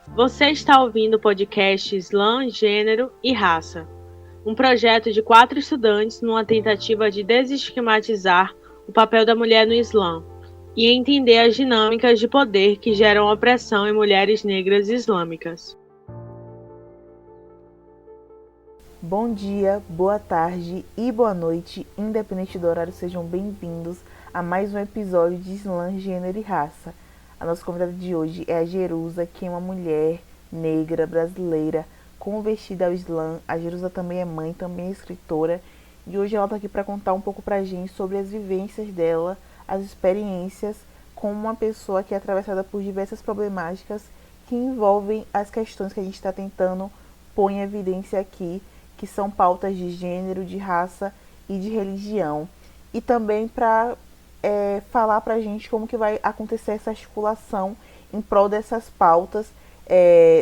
Você está ouvindo o podcast Islã, Gênero e Raça, um projeto de 4 estudantes numa tentativa de desestigmatizar o papel da mulher no Islã e entender as dinâmicas de poder que geram opressão em mulheres negras islâmicas. Bom dia, boa tarde e boa noite, independente do horário, sejam bem-vindos a mais um episódio de Islã, Gênero e Raça. A nossa convidada de hoje é a Jerusa, que é uma mulher negra brasileira convertida ao Islã. A Jerusa também é mãe, também é escritora, e hoje ela está aqui para contar um pouco para a gente sobre as vivências dela, as experiências com uma pessoa que é atravessada por diversas problemáticas que envolvem as questões que a gente está tentando pôr em evidência aqui, que são pautas de gênero, de raça e de religião. E também para falar para a gente como que vai acontecer essa articulação em prol dessas pautas,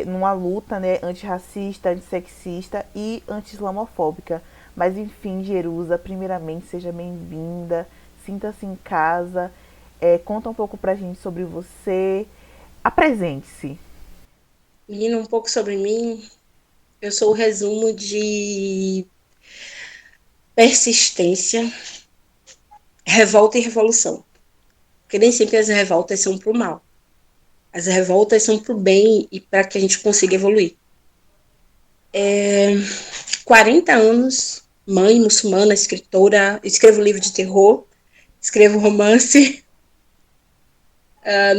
numa luta, né, antirracista, antissexista e anti-islamofóbica. Mas enfim, Jerusa, primeiramente, seja bem-vinda, sinta-se em casa, conta um pouco para a gente sobre você, apresente-se. Menina, um pouco sobre mim. Eu sou o resumo de persistência, revolta e revolução. Porque nem sempre as revoltas são pro mal. As revoltas são pro bem e para que a gente consiga evoluir. 40 anos, mãe muçulmana, escritora, escrevo livro de terror, escrevo romance.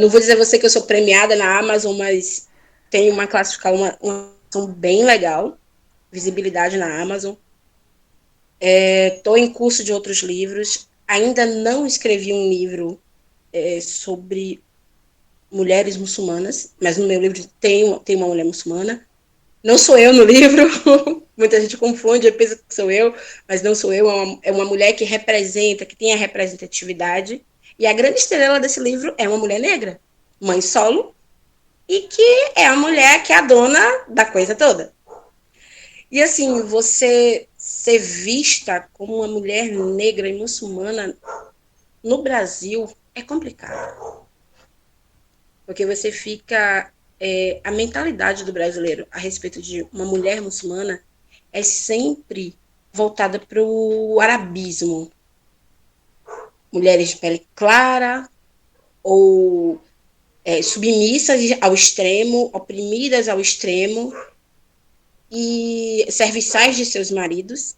Não vou dizer a você que eu sou premiada na Amazon, mas tenho uma classificação, uma bem legal, visibilidade na Amazon. Estou em curso de outros livros. Ainda não escrevi um livro sobre mulheres muçulmanas, mas no meu livro tem uma mulher muçulmana. Não sou eu no livro, muita gente confunde, pensa que sou eu, mas não sou eu, é uma mulher que representa, que tem a representatividade. E a grande estrela desse livro é uma mulher negra, mãe solo, e que é a mulher que é a dona da coisa toda. E assim, você ser vista como uma mulher negra e muçulmana no Brasil é complicado. Porque você fica. A mentalidade do brasileiro a respeito de uma mulher muçulmana é sempre voltada para o arabismo. Mulheres de pele clara ou submissas ao extremo, oprimidas ao extremo e serviçais de seus maridos.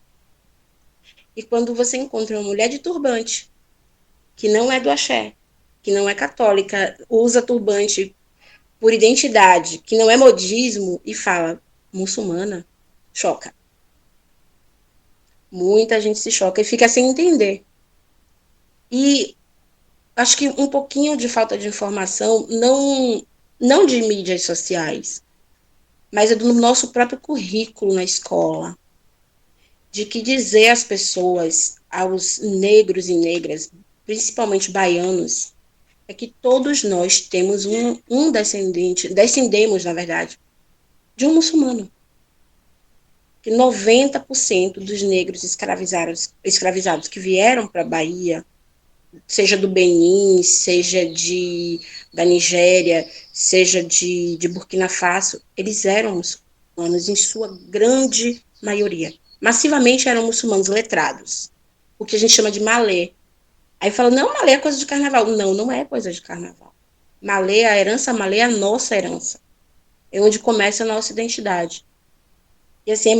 E quando você encontra uma mulher de turbante, que não é do axé, que não é católica, usa turbante por identidade, que não é modismo, e fala muçulmana, choca. Muita gente se choca e fica sem entender. E acho que um pouquinho de falta de informação, não de mídias sociais, mas é do nosso próprio currículo na escola, de que dizer às pessoas, aos negros e negras, principalmente baianos, é que todos nós temos um descendente, descendemos, na verdade, de um muçulmano. Que 90% dos negros escravizados que vieram para a Bahia, seja do Benin, da Nigéria, seja de Burkina Faso, eles eram muçulmanos, em sua grande maioria. Massivamente eram muçulmanos letrados, o que a gente chama de malê. Aí fala, não, malê é coisa de carnaval. Não, não é coisa de carnaval. Malê, a herança malê é a nossa herança. É onde começa a nossa identidade. E assim,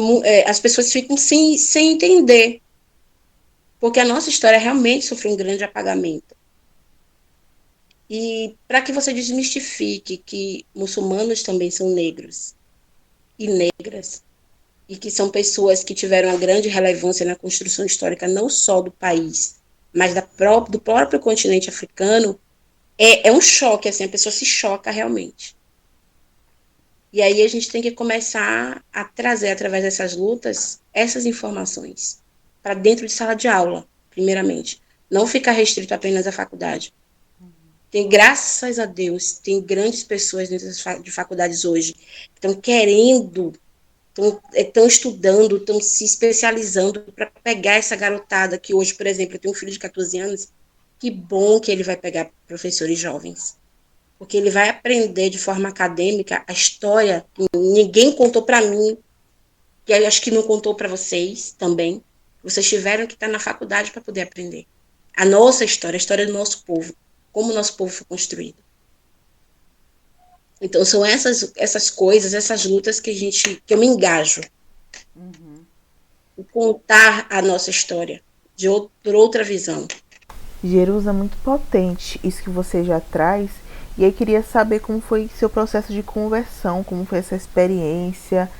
as pessoas ficam sem entender, porque a nossa história realmente sofreu um grande apagamento. E para que você desmistifique que muçulmanos também são negros e negras, e que são pessoas que tiveram uma grande relevância na construção histórica não só do país, mas do próprio continente africano, é um choque, assim, a pessoa se choca realmente. E aí a gente tem que começar a trazer, através dessas lutas, essas informações para dentro de sala de aula, primeiramente. Não ficar restrito apenas à faculdade. Tem, graças a Deus, tem grandes pessoas dentro de faculdades hoje que estão querendo, estão estudando, estão se especializando para pegar essa garotada que hoje, por exemplo, eu tenho um filho de 14 anos, que bom que ele vai pegar professores jovens. porque ele vai aprender de forma acadêmica a história que ninguém contou para mim, e aí acho que não contou para vocês também. Vocês tiveram que estar na faculdade para poder aprender. A nossa história, a história do nosso povo, como o nosso povo foi construído. Então são essas coisas, essas lutas que eu me engajo. O contar a nossa história por outra visão. Jerusa, muito potente isso que você já traz. E aí queria saber como foi seu processo de conversão, como foi essa experiência,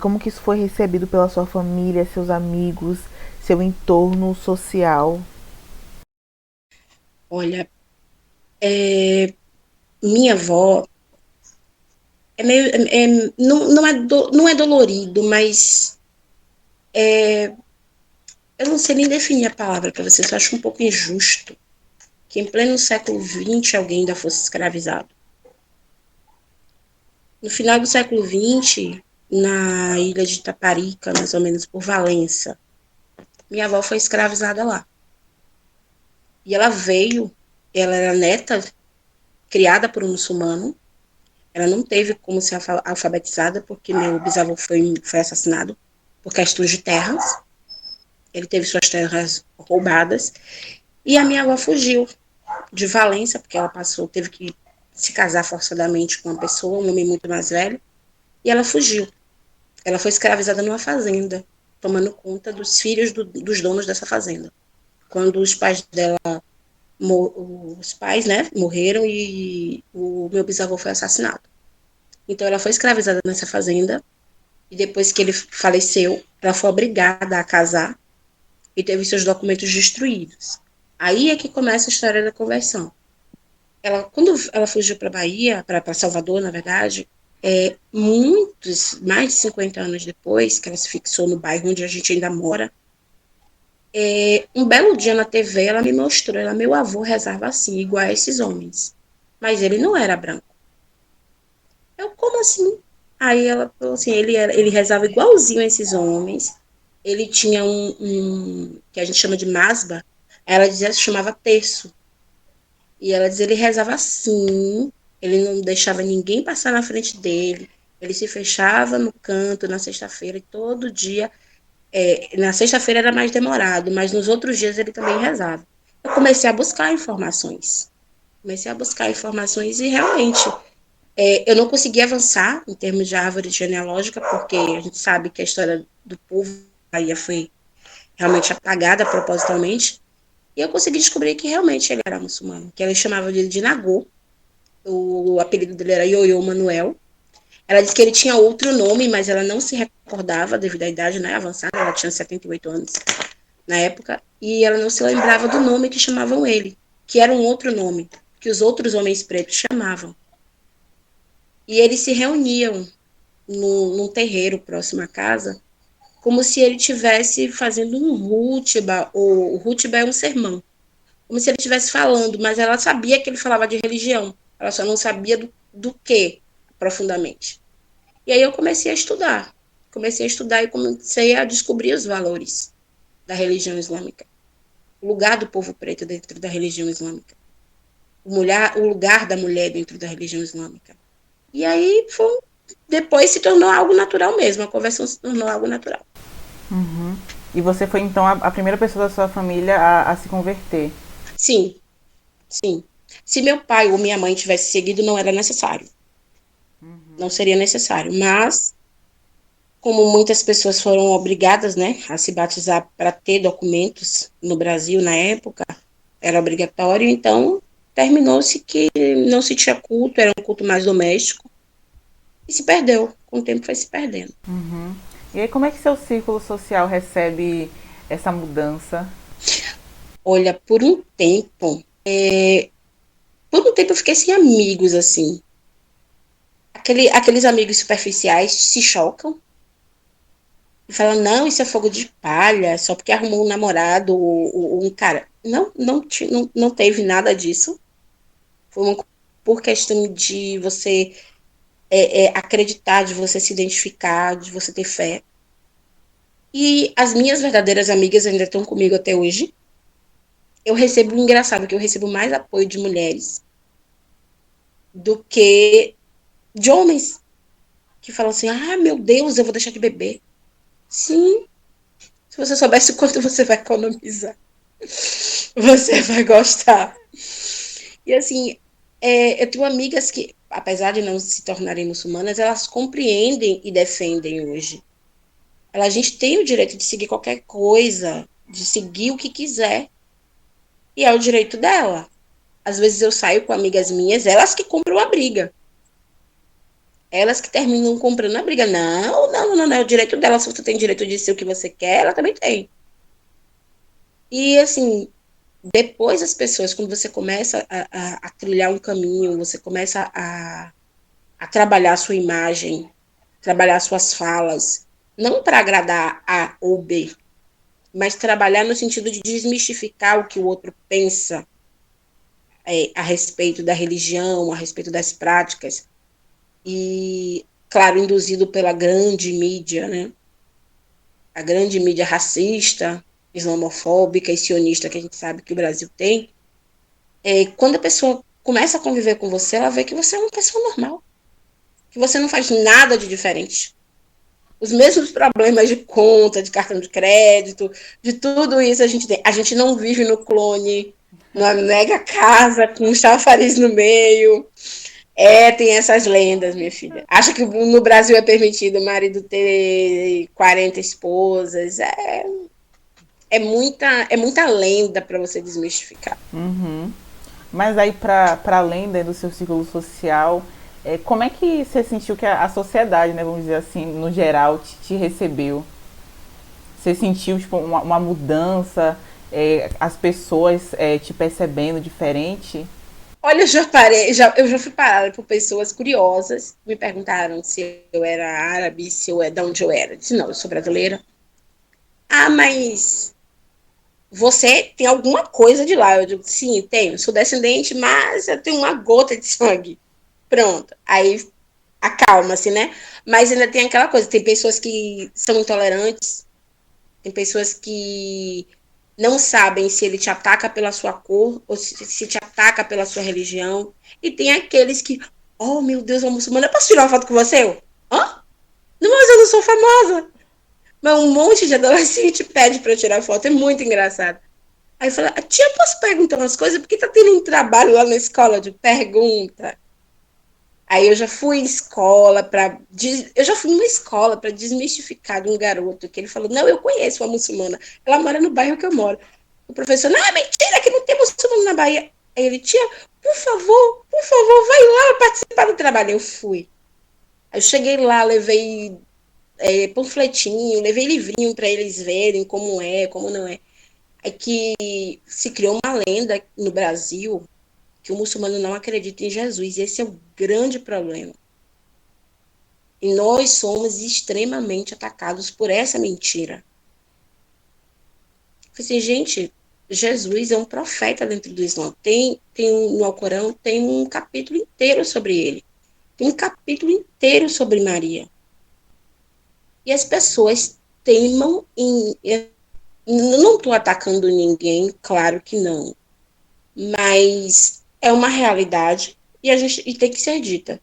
como que isso foi recebido pela sua família, seus amigos, seu entorno social. Olha, minha avó é meio, não é dolorido, mas eu não sei nem definir a palavra para vocês, eu acho um pouco injusto que em pleno século XX alguém ainda fosse escravizado. No final do século XX, na ilha de Itaparica, mais ou menos por Valença, minha avó foi escravizada lá. E ela era neta, criada por um muçulmano. Ela não teve como ser alfabetizada, porque meu bisavô foi assassinado por questões de terras. Ele teve suas terras roubadas. E a minha avó fugiu de Valença, porque ela teve que se casar forçadamente com uma pessoa, um homem muito mais velho. E ela fugiu. Ela foi escravizada numa fazenda, tomando conta dos filhos dos donos dessa fazenda. Quando os pais dela, né, morreram e o meu bisavô foi assassinado. Então ela foi escravizada nessa fazenda e depois que ele faleceu, ela foi obrigada a casar e teve seus documentos destruídos. Aí é que começa a história da conversão. Quando ela fugiu para Bahia, para Salvador, na verdade, mais de 50 anos depois, que ela se fixou no bairro onde a gente ainda mora, um belo dia na TV ela me mostrou, meu avô rezava assim, igual a esses homens. Mas ele não era branco. Eu, como assim? Aí ela falou assim, ele rezava igualzinho a esses homens. Ele tinha que a gente chama de masba. Ela dizia, se chamava terço. E ela dizia, ele rezava assim, ele não deixava ninguém passar na frente dele. Ele se fechava no canto na sexta-feira e todo dia. Na sexta-feira era mais demorado, mas nos outros dias ele também rezava. Eu comecei a buscar informações. E realmente eu não consegui avançar em termos de árvore genealógica, porque a gente sabe que a história do povo da Bahia foi realmente apagada propositalmente. E eu consegui descobrir que realmente ele era muçulmano, que ela chamava ele de Nagô. O apelido dele era Ioiô Manuel. Ela disse que ele tinha outro nome, mas ela não se recordava devido à idade, né, avançada. Ela tinha 78 anos na época. E ela não se lembrava do nome que chamavam ele, que era um outro nome, que os outros homens pretos chamavam. E eles se reuniam num terreiro próximo à casa, como se ele estivesse fazendo um hutba, ou o hutba é um sermão, como se ele estivesse falando, mas ela sabia que ele falava de religião, ela só não sabia do que profundamente. E aí eu comecei a estudar e comecei a descobrir os valores da religião islâmica, o lugar do povo preto dentro da religião islâmica, o lugar da mulher dentro da religião islâmica. E aí depois se tornou algo natural mesmo, a conversão se tornou algo natural. Uhum. E você foi então a primeira pessoa da sua família a se converter? Sim. Se meu pai ou minha mãe tivesse seguido, não era necessário. Não seria necessário. Mas, como muitas pessoas foram obrigadas, né, a se batizar para ter documentos no Brasil na época, era obrigatório, então terminou-se que não se tinha culto, era um culto mais doméstico. E se perdeu. Com o tempo foi se perdendo. Uhum. E aí como é que seu círculo social recebe essa mudança? Olha, por um tempo eu fiquei sem amigos, assim. Aqueles amigos superficiais se chocam e falam, não, isso é fogo de palha, só porque arrumou um namorado ou um cara. Não teve nada disso. Foi por questão de você acreditar, de você se identificar, de você ter fé. E as minhas verdadeiras amigas ainda estão comigo até hoje. Eu recebo mais apoio de mulheres do que de homens que falam assim, meu Deus, eu vou deixar de beber. Sim, se você soubesse o quanto você vai economizar, você vai gostar. E assim, eu tenho amigas que, apesar de não se tornarem muçulmanas, elas compreendem e defendem hoje. A gente tem o direito de seguir qualquer coisa, de seguir o que quiser. E é o direito dela. Às vezes eu saio com amigas minhas, elas que compram a briga. Elas que terminam comprando a briga. Não, não, não, não, é o direito dela. Se você tem direito de ser o que você quer, ela também tem. E assim, depois as pessoas, quando você começa a trilhar um caminho, você começa a trabalhar a sua imagem, trabalhar suas falas, não para agradar A ou B, mas trabalhar no sentido de desmistificar o que o outro pensa a respeito da religião, a respeito das práticas, e, claro, induzido pela grande mídia, né? A grande mídia racista, islamofóbica e sionista que a gente sabe que o Brasil tem. Quando a pessoa começa a conviver com você, ela vê que você é uma pessoa normal, que você não faz nada de diferente. Os mesmos problemas de conta, de cartão de crédito, de tudo isso a gente tem. A gente não vive no clone, numa mega casa com um chafariz no meio. Tem essas lendas, minha filha. Acha que no Brasil é permitido o marido ter 40 esposas? É muita lenda para você desmistificar. Uhum. Mas aí, para além, né, do seu círculo social, como é que você sentiu que a sociedade, né, vamos dizer assim, no geral, te recebeu? Você sentiu tipo, uma mudança, as pessoas te percebendo diferente? Olha, eu já fui parada por pessoas curiosas, me perguntaram se eu era árabe, se eu de onde eu era. Eu disse, não, eu sou brasileira. Mas você tem alguma coisa de lá? Eu digo, sim, tenho, sou descendente, mas eu tenho uma gota de sangue. Pronto. Aí acalma-se, né? Mas ainda tem aquela coisa, tem pessoas que são intolerantes, tem pessoas que não sabem se ele te ataca pela sua cor ou se te ataca pela sua religião. E tem aqueles que, oh meu Deus, uma muçulmana, eu posso tirar uma foto com você? Hã? Não, mas eu não sou famosa. Mas um monte de adolescente pede para eu tirar foto, é muito engraçado. Aí eu falei, tia, posso perguntar umas coisas? Porque tá tendo um trabalho lá na escola de pergunta. Aí eu já fui em escola para eu já fui numa escola para desmistificar de um garoto que ele falou: "Não, eu conheço uma muçulmana. Ela mora no bairro que eu moro". O professor: "Não, é mentira que não tem muçulmano na Bahia". Aí ele: "Tia, por favor, vai lá participar do trabalho". Eu fui. Aí eu cheguei lá, levei panfletinho, levei livrinho para eles verem como é, como não é. É que se criou uma lenda no Brasil que o muçulmano não acredita em Jesus. E esse é o grande problema. E nós somos extremamente atacados por essa mentira. Assim, gente, Jesus é um profeta dentro do Islã. No Alcorão tem um capítulo inteiro sobre ele. Tem um capítulo inteiro sobre Maria. E as pessoas teimam em... Eu não estou atacando ninguém, claro que não. Mas é uma realidade e tem que ser dita.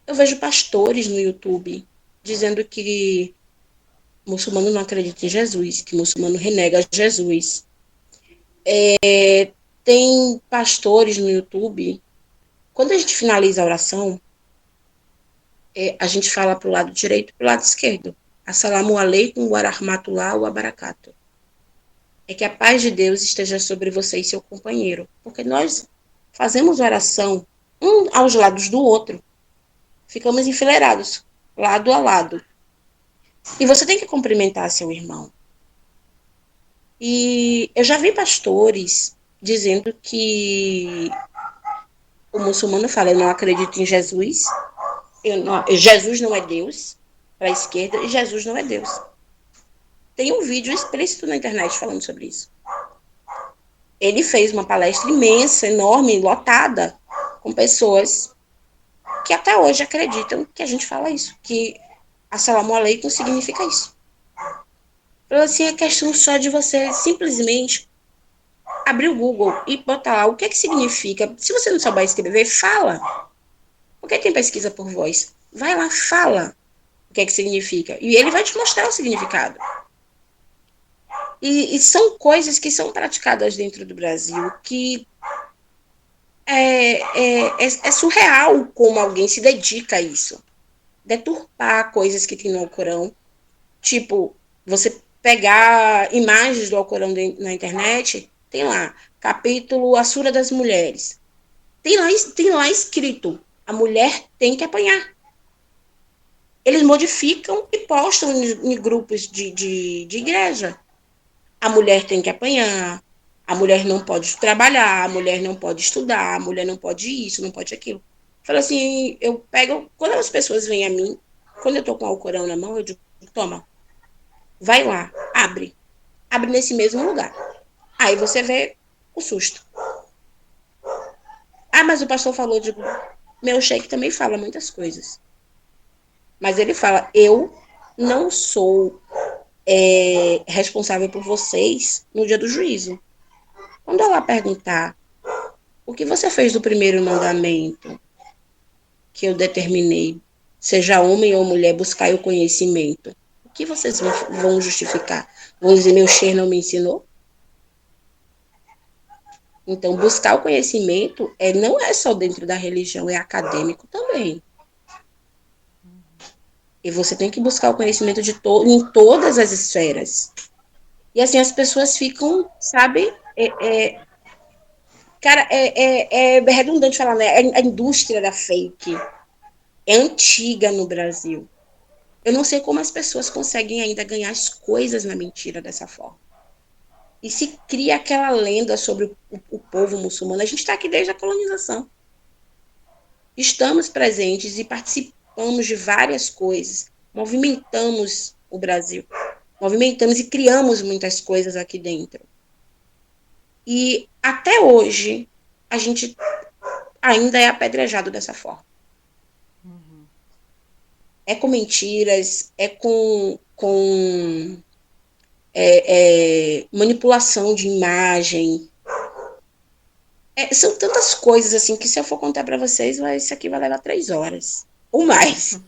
Eu vejo pastores no YouTube dizendo que muçulmano não acredita em Jesus, que muçulmano renega Jesus. Tem pastores no YouTube. Quando a gente finaliza a oração, a gente fala para o lado direito e para o lado esquerdo. Assalamu alaikum wa rahmatullah wa barakatuh. É que a paz de Deus esteja sobre você e seu companheiro. Porque nós fazemos oração um aos lados do outro. Ficamos enfileirados, lado a lado. E você tem que cumprimentar seu irmão. E eu já vi pastores dizendo que o muçulmano fala, eu não acredito em Jesus, Jesus não é Deus, para a esquerda, e Jesus não é Deus. Tem um vídeo explícito na internet falando sobre isso. Ele fez uma palestra imensa, enorme, lotada, com pessoas que até hoje acreditam que a gente fala isso, que assalamu alaikum significa isso. Então, assim, é questão só de você simplesmente abrir o Google e botar lá o que é que significa. Se você não souber escrever, fala. Porque tem pesquisa por voz. Vai lá, fala o que é que significa. E ele vai te mostrar o significado. E são coisas que são praticadas dentro do Brasil que é surreal como alguém se dedica a isso. Deturpar coisas que tem no Alcorão. Tipo, você pegar imagens do Alcorão na internet, tem lá, capítulo A Sura das Mulheres. Tem lá escrito, a mulher tem que apanhar. Eles modificam e postam em grupos de igreja. A mulher tem que apanhar, a mulher não pode trabalhar, a mulher não pode estudar, a mulher não pode isso, não pode aquilo. Falo assim, eu pego, quando as pessoas vêm a mim, quando eu tô com o Alcorão na mão, eu digo, toma, vai lá, abre. Abre nesse mesmo lugar. Aí você vê o susto. Ah, mas o pastor falou, digo, meu chefe também fala muitas coisas. Mas ele fala, eu não sou responsável por vocês no dia do juízo. Quando ela perguntar o que você fez do primeiro mandamento que eu determinei, seja homem ou mulher, buscar o conhecimento, o que vocês vão justificar? Vão dizer, meu chefe não me ensinou? Então, buscar o conhecimento não é só dentro da religião, é acadêmico também. E você tem que buscar o conhecimento em todas as esferas. E assim, as pessoas ficam, sabe, cara, é redundante falar, né? A indústria da fake é antiga no Brasil. Eu não sei como as pessoas conseguem ainda ganhar as coisas na mentira dessa forma. E se cria aquela lenda sobre o povo muçulmano. A gente está aqui desde a colonização. Estamos presentes e participamos de várias coisas. Movimentamos o Brasil. Movimentamos e criamos muitas coisas aqui dentro. E até hoje, a gente ainda é apedrejado dessa forma. É com mentiras, é com manipulação de imagem. São tantas coisas assim que se eu for contar para vocês, isso aqui vai levar 3 horas ou mais.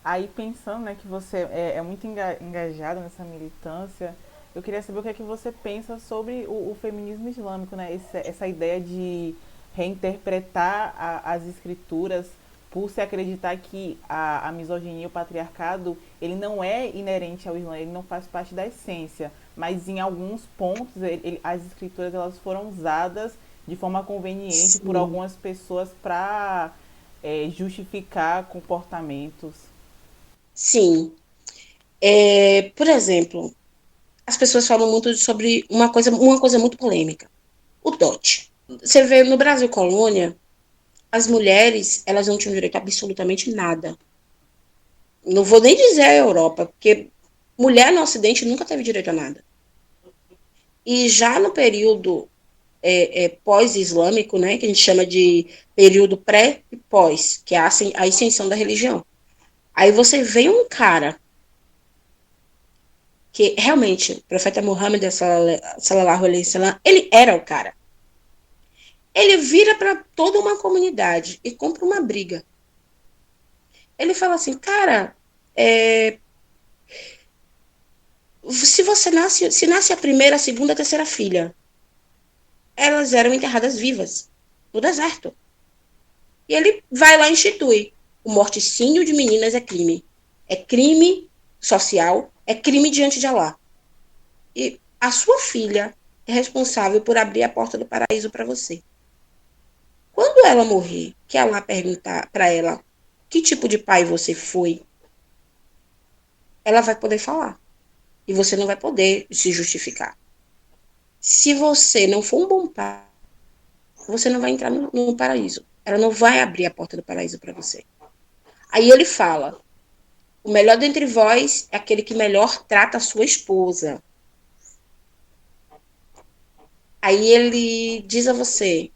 Aí pensando, né, que você é muito engajado nessa militância, eu queria saber o que é que você pensa sobre o feminismo islâmico, né? Essa ideia de reinterpretar as escrituras por se acreditar que a misoginia e o patriarcado, ele não é inerente ao Islã, ele não faz parte da essência, mas em alguns pontos as escrituras elas foram usadas de forma conveniente Sim. por algumas pessoas para justificar comportamentos. Sim. Por exemplo, as pessoas falam muito sobre uma coisa muito polêmica. O dote. Você vê no Brasil colônia, as mulheres, elas não tinham direito a absolutamente nada. Não vou nem dizer a Europa, porque mulher no Ocidente nunca teve direito a nada. E já no período pós-islâmico, né, que a gente chama de período pré e pós, que é a ascensão da religião. Aí você vê um cara que realmente, o profeta Muhammad, sallallahu alaihi wasallam, ele era o cara. Ele vira para toda uma comunidade e compra uma briga. Ele fala assim, cara, se nasce a primeira, a segunda, a terceira filha, elas eram enterradas vivas no deserto. E ele vai lá e institui. O morticínio de meninas é crime. É crime social, é crime diante de Allah. E a sua filha é responsável por abrir a porta do paraíso para você. Quando ela morrer, que Allah perguntar para ela que tipo de pai você foi, ela vai poder falar. E você não vai poder se justificar. Se você não for um bom pai, você não vai entrar no paraíso. Ela não vai abrir a porta do paraíso para você. Aí ele fala, o melhor dentre vós é aquele que melhor trata a sua esposa. Aí ele diz a você,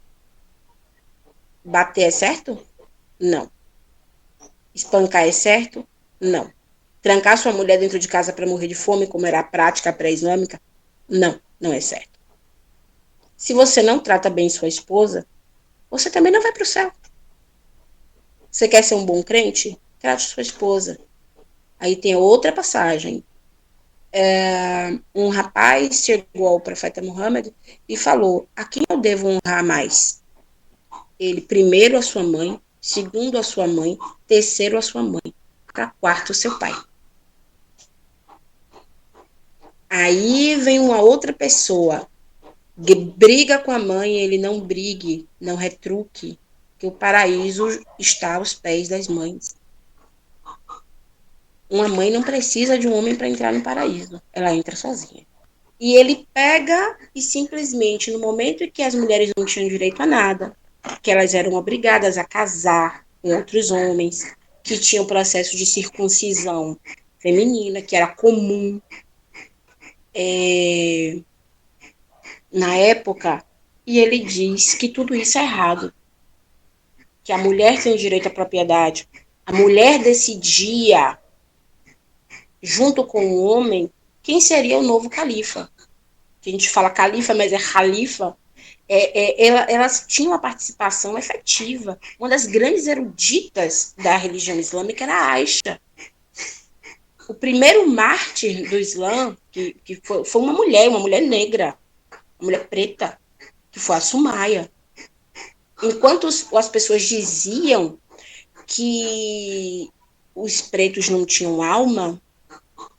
bater é certo? Não. Espancar é certo? Não. Trancar sua mulher dentro de casa para morrer de fome, como era a prática pré-islâmica? Não, não é certo. Se você não trata bem sua esposa, você também não vai para o céu. Você quer ser um bom crente? Trate sua esposa. Aí tem outra passagem. Um rapaz chegou ao profeta Muhammad e falou: a quem eu devo honrar mais? Ele, primeiro a sua mãe, segundo a sua mãe, terceiro a sua mãe, para quarto o seu pai. Aí vem uma outra pessoa, briga com a mãe, ele não brigue, não retruque, que o paraíso está aos pés das mães. Uma mãe não precisa de um homem para entrar no paraíso, ela entra sozinha. E ele pega e simplesmente, no momento em que as mulheres não tinham direito a nada, que elas eram obrigadas a casar com outros homens, que tinham processo de circuncisão feminina, que era comum na época, e ele diz que tudo isso é errado, que a mulher tem direito à propriedade, a mulher decidia, junto com o homem, quem seria o novo califa. Que a gente fala califa, mas é khalifa. Elas tinham uma participação efetiva. Uma das grandes eruditas da religião islâmica era a Aisha. O primeiro mártir do Islã, que foi uma mulher negra, uma mulher preta, que foi a Sumaya. Enquanto as pessoas diziam que os pretos não tinham alma,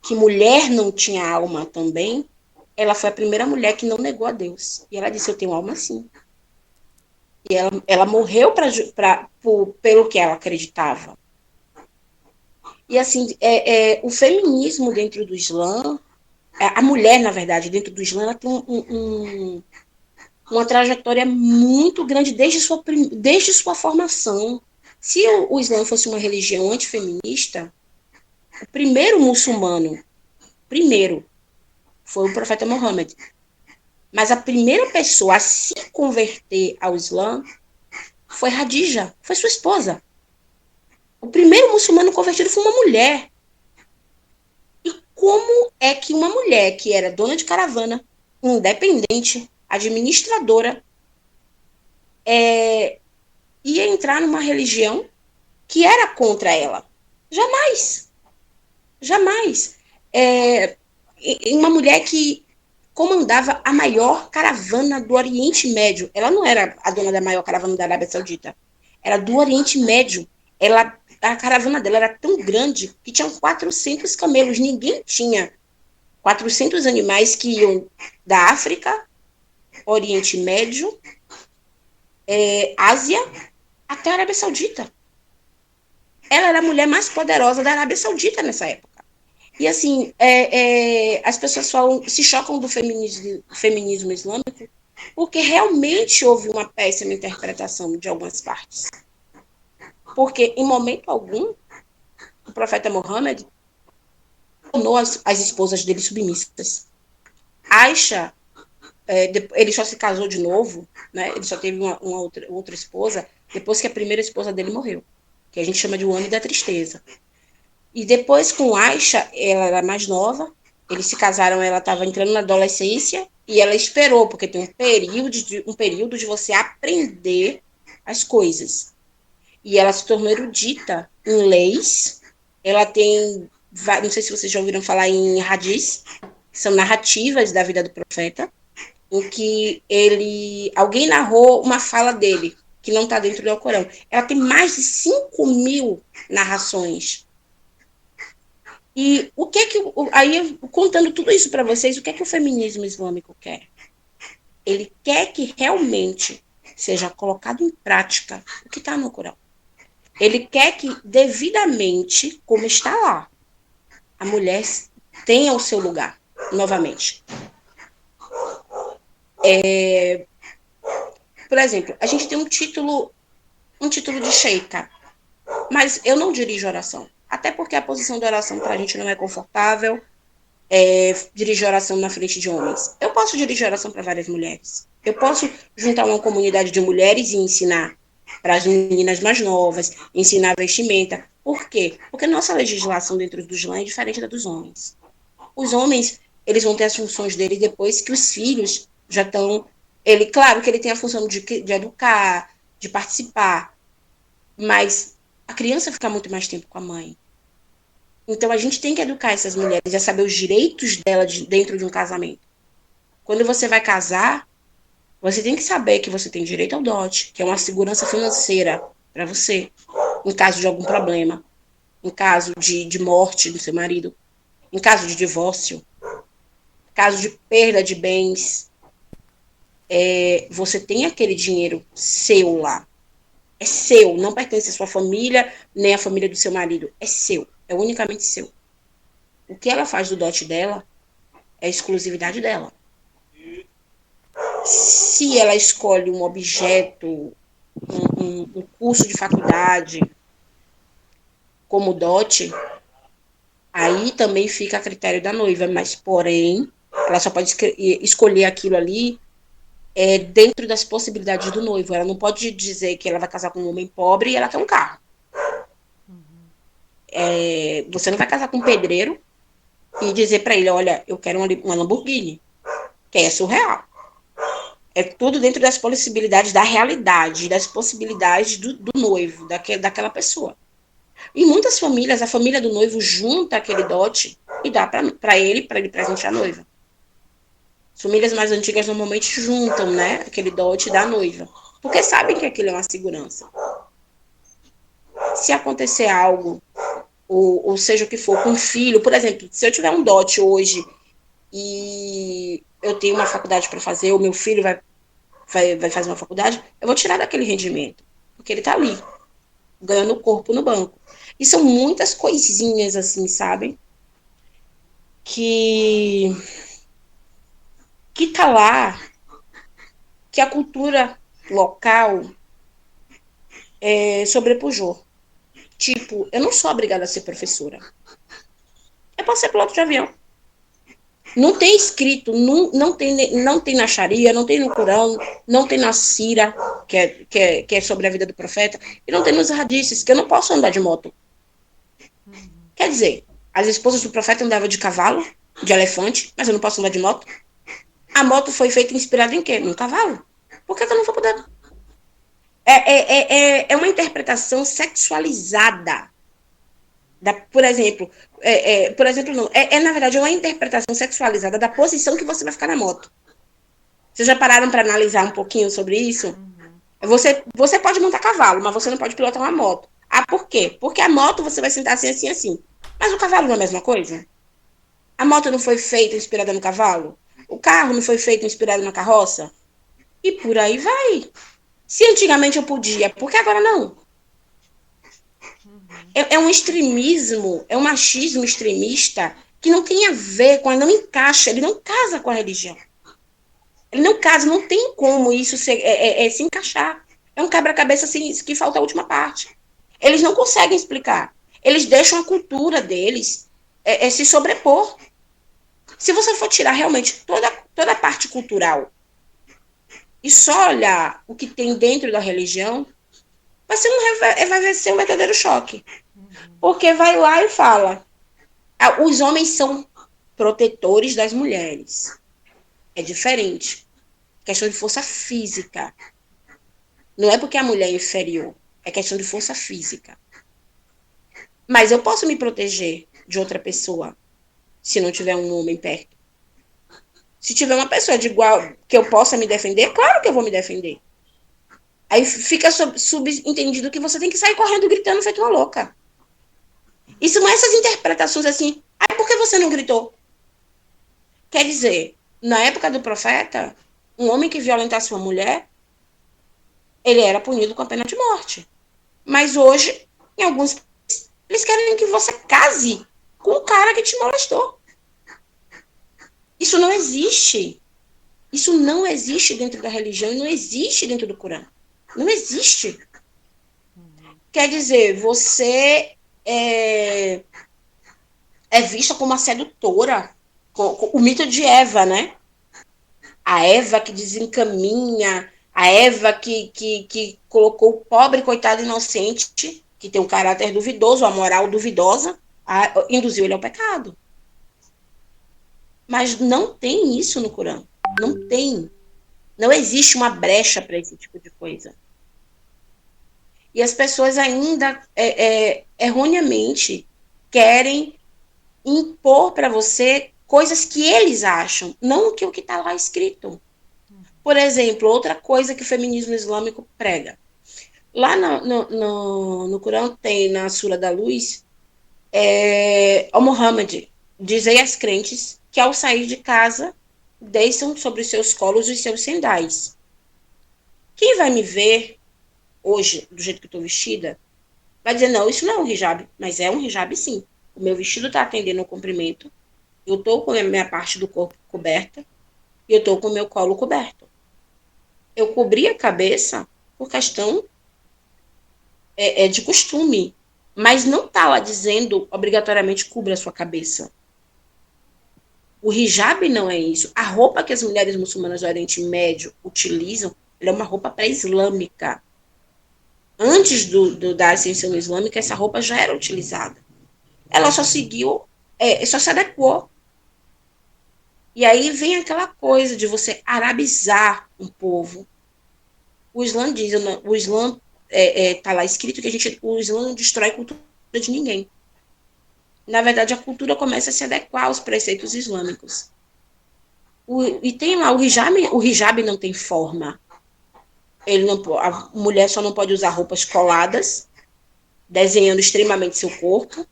que mulher não tinha alma também, ela foi a primeira mulher que não negou a Deus. E ela disse, eu tenho alma sim. E ela morreu pelo que ela acreditava. E assim, o feminismo dentro do Islã, a mulher, na verdade, dentro do Islã, ela tem uma trajetória muito grande desde sua formação. Se o Islã fosse uma religião antifeminista, o primeiro muçulmano, foi o profeta Muhammad. Mas a primeira pessoa a se converter ao Islã foi Hadija, foi sua esposa. O primeiro muçulmano convertido foi uma mulher. E como é que uma mulher que era dona de caravana, independente, administradora, ia entrar numa religião que era contra ela? Jamais. Jamais. Uma mulher que comandava a maior caravana do Oriente Médio. Ela não era a dona da maior caravana da Arábia Saudita. Era do Oriente Médio. A caravana dela era tão grande que tinham 400 camelos. Ninguém tinha 400 animais que iam da África, Oriente Médio, Ásia, até a Arábia Saudita. Ela era a mulher mais poderosa da Arábia Saudita nessa época. E assim, as pessoas se chocam do feminismo islâmico porque realmente houve uma péssima interpretação de algumas partes. Porque, em momento algum, o profeta Muhammad tornou as esposas dele submissas. Aisha, ele só se casou de novo, né? Ele só teve uma outra esposa depois que a primeira esposa dele morreu, que a gente chama de o ano da tristeza. E depois com Aisha, ela era mais nova, eles se casaram, ela estava entrando na adolescência, e ela esperou, porque tem um período de você aprender as coisas. E ela se tornou erudita em leis, ela tem, não sei se vocês já ouviram falar em hadith, são narrativas da vida do profeta, em que alguém narrou uma fala dele, que não está dentro do Alcorão. Ela tem mais de 5.000 narrações. E aí, contando tudo isso para vocês, o que é que o feminismo islâmico quer? Ele quer que realmente seja colocado em prática o que está no Corão. Ele quer que, devidamente, como está lá, a mulher tenha o seu lugar, novamente. Por exemplo, a gente tem um título de sheika, mas eu não dirijo oração. Até porque a posição de oração para a gente não é confortável, dirigir oração na frente de homens. Eu posso dirigir oração para várias mulheres. Eu posso juntar uma comunidade de mulheres e ensinar para as meninas mais novas, ensinar vestimenta. Por quê? Porque nossa legislação dentro do Islã é diferente da dos homens. Os homens, eles vão ter as funções deles depois que os filhos já estão Ele, claro que ele tem a função de educar, de participar, mas a criança fica muito mais tempo com a mãe. Então a gente tem que educar essas mulheres a saber os direitos dela dentro de um casamento. Quando você vai casar, você tem que saber que você tem direito ao dote, que é uma segurança financeira para você, em caso de algum problema, em caso de morte do seu marido, em caso de divórcio, caso de perda de bens. Você tem aquele dinheiro seu lá. É seu, não pertence à sua família, nem à família do seu marido. É seu, é unicamente seu. O que ela faz do dote dela é a exclusividade dela. Se ela escolhe um objeto, um curso de faculdade como dote, aí também fica a critério da noiva, mas porém, ela só pode escolher aquilo ali dentro das possibilidades do noivo. Ela não pode dizer que ela vai casar com um homem pobre e ela quer um carro. Você não vai casar com um pedreiro e dizer para ele, olha, eu quero uma Lamborghini, que é surreal. É tudo dentro das possibilidades da realidade, das possibilidades do noivo, daquela pessoa. Em muitas famílias, a família do noivo junta aquele dote e dá para ele presentear a noiva. As famílias mais antigas normalmente juntam, né, aquele dote da noiva, porque sabem que aquilo é uma segurança. Se acontecer algo, ou seja o que for, com um filho, por exemplo, se eu tiver um dote hoje e eu tenho uma faculdade para fazer, o meu filho vai fazer uma faculdade, eu vou tirar daquele rendimento, porque ele está ali, ganhando corpo no banco. E são muitas coisinhas assim, sabem? Que tá lá, que a cultura local sobrepujou. Tipo, eu não sou obrigada a ser professora. Eu posso ser piloto de avião. Não tem escrito, não tem na Sharia, não tem no Corão, não tem na Sira, que é sobre a vida do profeta, e não tem nos hadiths, que eu não posso andar de moto. Quer dizer, as esposas do profeta andavam de cavalo, de elefante, mas eu não posso andar de moto. A moto foi feita inspirada em quê? Num cavalo. Por que eu não vou poder? É uma interpretação sexualizada. Por exemplo, não. Na verdade, uma interpretação sexualizada da posição que você vai ficar na moto. Vocês já pararam para analisar um pouquinho sobre isso? Você pode montar cavalo, mas você não pode pilotar uma moto. Ah, por quê? Porque a moto você vai sentar assim, assim, assim. Mas o cavalo não é a mesma coisa? A moto não foi feita inspirada no cavalo? O carro não foi feito inspirado na carroça? E por aí vai. Se antigamente eu podia, por que agora não? É um extremismo, é um machismo extremista que não tem a ver com, não encaixa, ele não casa com a religião. Ele não casa, não tem como isso se encaixar. É um quebra-cabeça assim, que falta a última parte. Eles não conseguem explicar. Eles deixam a cultura deles se sobrepor. Se você for tirar realmente toda a parte cultural e só olhar o que tem dentro da religião, vai ser um verdadeiro choque. Porque vai lá e fala, os homens são protetores das mulheres. É diferente. Questão de força física. Não é porque a mulher é inferior. É questão de força física. Mas eu posso me proteger de outra pessoa se não tiver um homem perto. Se tiver uma pessoa de igual que eu possa me defender, claro que eu vou me defender. Aí fica subentendido que você tem que sair correndo gritando feito uma louca. E são essas interpretações assim, por que você não gritou? Quer dizer, na época do profeta, um homem que violentasse uma mulher, ele era punido com a pena de morte. Mas hoje, em alguns países, eles querem que você case com o cara que te molestou. Isso não existe. Isso não existe dentro da religião e não existe dentro do Corão. Não existe. Quer dizer, você é vista como uma sedutora. O mito de Eva, né? A Eva que desencaminha, a Eva que colocou o pobre, coitado, inocente, que tem um caráter duvidoso, a moral duvidosa, induziu ele ao pecado. Mas não tem isso no Corão. Não tem. Não existe uma brecha para esse tipo de coisa. E as pessoas ainda, erroneamente, querem impor para você coisas que eles acham, não o que está lá escrito. Por exemplo, outra coisa que o feminismo islâmico prega. Lá no Corão tem, na Sura da Luz, o Muhammad, dizei às crentes que ao sair de casa, deixam sobre os seus colos os seus sendais. Quem vai me ver hoje, do jeito que eu estou vestida, vai dizer, não, isso não é um hijab, mas é um hijab sim. O meu vestido está atendendo ao comprimento, eu estou com a minha parte do corpo coberta e eu estou com o meu colo coberto. Eu cobri a cabeça por questão de costume, mas não está lá dizendo obrigatoriamente cubra a sua cabeça. O hijab não é isso. A roupa que as mulheres muçulmanas do Oriente Médio utilizam, ela é uma roupa pré-islâmica. Antes da ascensão islâmica, essa roupa já era utilizada. Ela só seguiu, só se adequou. E aí vem aquela coisa de você arabizar um povo. O Islã diz, o Islã está lá escrito que o Islã não destrói a cultura de ninguém. Na verdade, a cultura começa a se adequar aos preceitos islâmicos. E tem lá o hijab não tem forma. A mulher só não pode usar roupas coladas, desenhando extremamente seu corpo.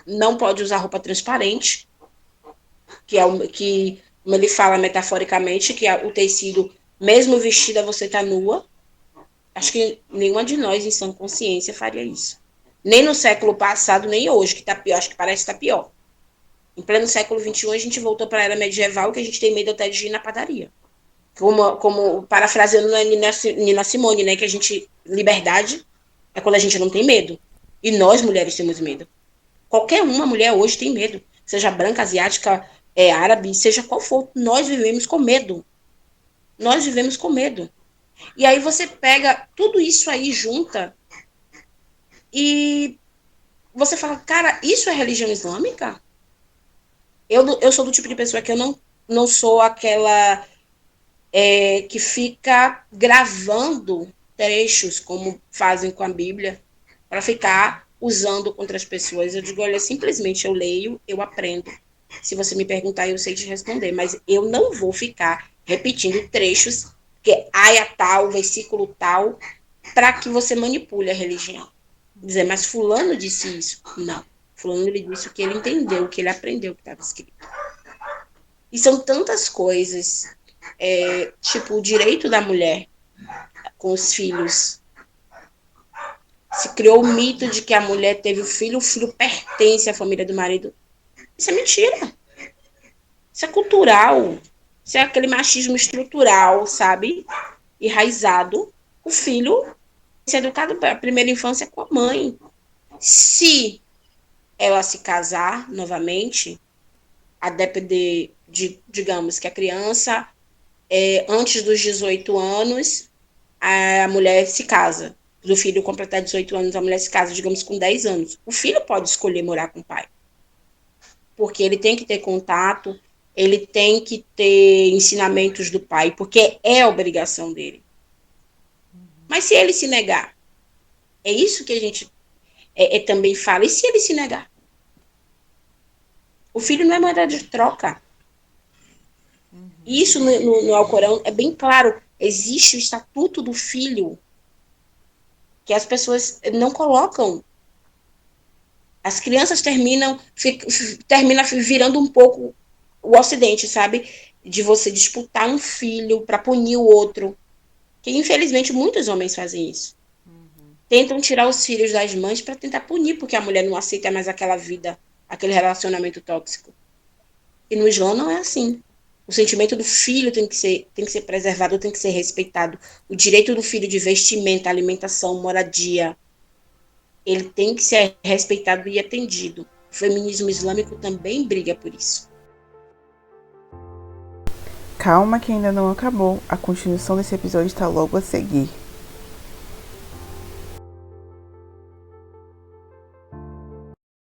Não pode usar roupa transparente, que como ele fala metaforicamente, que o tecido, mesmo vestida, você está nua. Acho que nenhuma de nós, em sã consciência, faria isso. Nem no século passado, nem hoje, que está pior. Acho que parece que está pior. Em pleno século XXI, a gente voltou para a era medieval, que a gente tem medo até de ir na padaria. Como parafraseando a Nina Simone, né? Que liberdade é quando a gente não tem medo. E nós, mulheres, temos medo. Qualquer uma mulher hoje tem medo. Seja branca, asiática, árabe, seja qual for. Nós vivemos com medo. Nós vivemos com medo. E aí você pega tudo isso aí, junta, e você fala, cara, isso é religião islâmica? Eu sou do tipo de pessoa que eu não sou aquela que fica gravando trechos, como fazem com a Bíblia, para ficar usando contra as pessoas. Eu digo, olha, simplesmente eu leio, eu aprendo. Se você me perguntar, eu sei te responder, mas eu não vou ficar repetindo trechos, que aia tal, versículo tal, para que você manipule a religião. Dizer, mas fulano disse isso. Não. Fulano ele disse o que ele entendeu, o que ele aprendeu que estava escrito. E são tantas coisas, tipo o direito da mulher com os filhos. Se criou o mito de que a mulher teve o filho pertence à família do marido. Isso é mentira. Isso é cultural. Isso é aquele machismo estrutural, sabe? Enraizado. O filho é educado para a primeira infância com a mãe. Se ela se casar novamente, a depender de, digamos, que a criança, antes dos 18 anos, a mulher se casa. Do filho completar 18 anos, a mulher se casa, digamos, com 10 anos. O filho pode escolher morar com o pai. Porque ele tem que ter contato, ele tem que ter ensinamentos do pai, porque é obrigação dele. Mas se ele se negar, é isso que a gente também fala. E se ele se negar? O filho não é moeda de troca. Isso no Alcorão é bem claro. Existe o estatuto do filho que as pessoas não colocam. As crianças termina virando um pouco o Ocidente, sabe? De você disputar um filho para punir o outro. Que infelizmente muitos homens fazem isso. Tentam tirar os filhos das mães para tentar punir, porque a mulher não aceita mais aquela vida, aquele relacionamento tóxico. E no Islã não é assim. O sentimento do filho tem que ser preservado, tem que ser respeitado. O direito do filho de vestimenta, alimentação, moradia, ele tem que ser respeitado e atendido. O feminismo islâmico também briga por isso. Calma que ainda não acabou. A continuação desse episódio está logo a seguir.